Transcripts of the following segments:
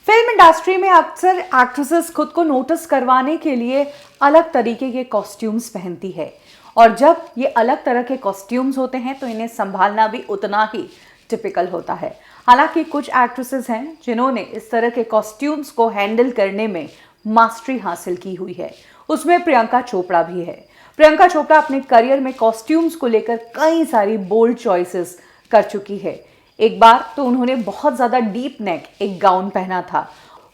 Film industry में अक्सर actresses खुद को नोटिस करवाने के लिए अलग तरीके के कॉस्ट्यूम्स पहनती है और जब ये अलग तरह के कॉस्ट्यूम्स होते हैं तो इन्हें संभालना भी उतना ही टिपिकल होता है। हालांकि कुछ एक्ट्रेसेस हैं जिन्होंने इस तरह के कॉस्ट्यूम्स को हैंडल करने में मास्टरी हासिल की हुई है। उसमें प्रियंका चोपड़ा भी है। प्रियंका चोपड़ा अपने करियर में कॉस्ट्यूम्स को लेकर कई सारी बोल्ड चॉइसेस कर चुकी है। एक बार तो उन्होंने बहुत ज़्यादा डीप नेक एक गाउन पहना था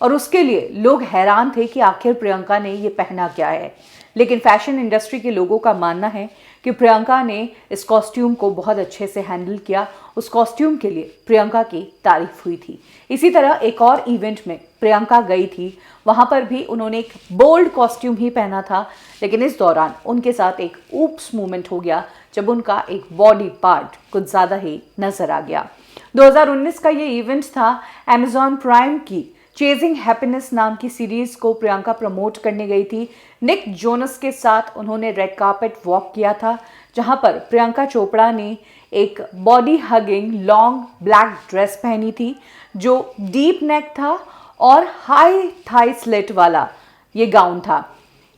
और उसके लिए लोग हैरान थे कि आखिर प्रियंका ने ये पहना क्या है। लेकिन फैशन इंडस्ट्री के लोगों का मानना है कि प्रियंका ने इस कॉस्ट्यूम को बहुत अच्छे से हैंडल किया। उस कॉस्ट्यूम के लिए प्रियंका की तारीफ हुई थी। इसी तरह एक और इवेंट में प्रियंका गई थी, वहां पर भी उन्होंने एक बोल्ड कॉस्ट्यूम ही पहना था, लेकिन इस दौरान उनके साथ एक ऊप्स मूवमेंट हो गया जब उनका एक बॉडी पार्ट कुछ ज़्यादा ही नजर आ गया। 2019 का ये इवेंट था। Amazon प्राइम की चेजिंग हैप्पीनेस नाम की सीरीज को प्रियंका प्रमोट करने गई थी। निक जोनस के साथ उन्होंने रेड कार्पेट वॉक किया था, जहां पर प्रियंका चोपड़ा ने एक body hugging long black dress पहनी थी जो डीप नेक था और हाई थाई स्लिट वाला ये गाउन था।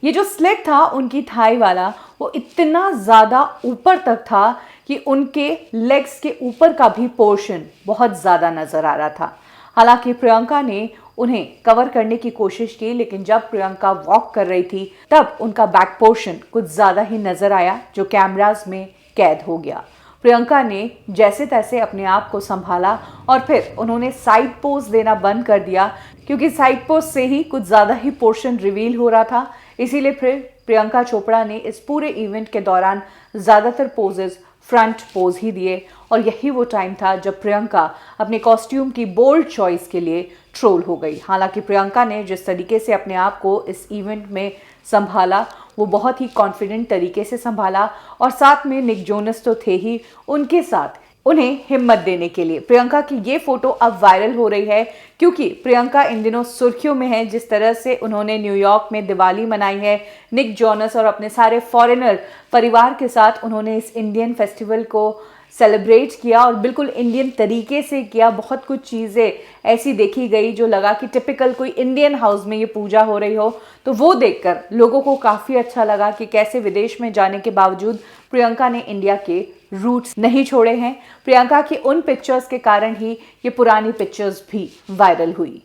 ये जो स्लिट था उनकी थाई वाला, वो इतना ज़्यादा ऊपर तक था कि उनके लेग्स के ऊपर का भी पोर्शन बहुत ज़्यादा नज़र आ रहा था। हालांकि प्रियंका ने उन्हें कवर करने की कोशिश की, लेकिन जब प्रियंका वॉक कर रही थी तब उनका बैक पोर्शन कुछ ज़्यादा ही नज़र आया जो कैमराज में कैद हो गया। प्रियंका ने जैसे तैसे अपने आप को संभाला और फिर उन्होंने साइड पोज देना बंद कर दिया, क्योंकि साइड पोज से ही कुछ ज़्यादा ही पोर्शन रिवील हो रहा था। इसीलिए फिर प्रियंका चोपड़ा ने इस पूरे इवेंट के दौरान ज़्यादातर पोजेस फ्रंट पोज ही दिए और यही वो टाइम था जब प्रियंका अपने कॉस्ट्यूम की बोल्ड चॉइस के लिए ट्रोल हो गई। हालांकि प्रियंका ने जिस तरीके से अपने आप को इस इवेंट में संभाला वो बहुत ही कॉन्फिडेंट तरीके से संभाला और साथ में निक जोनस तो थे ही, उनके साथ उन्हें हिम्मत देने के लिए प्रियंका की ये फोटो अब वायरल हो रही है, क्योंकि प्रियंका इन दिनों सुर्खियों में है। जिस तरह से उन्होंने न्यूयॉर्क में दिवाली मनाई है निक जोनस और अपने सारे फॉरेनर परिवार के साथ, उन्होंने इस इंडियन फेस्टिवल को सेलिब्रेट किया और बिल्कुल इंडियन तरीके से किया। बहुत कुछ चीज़ें ऐसी देखी गई जो लगा कि टिपिकल कोई इंडियन हाउस में ये पूजा हो रही हो, तो वो देखकर लोगों को काफ़ी अच्छा लगा कि कैसे विदेश में जाने के बावजूद प्रियंका ने इंडिया के रूट्स नहीं छोड़े हैं। प्रियंका की उन पिक्चर्स के कारण ही ये पुरानी पिक्चर्स भी वायरल हुई।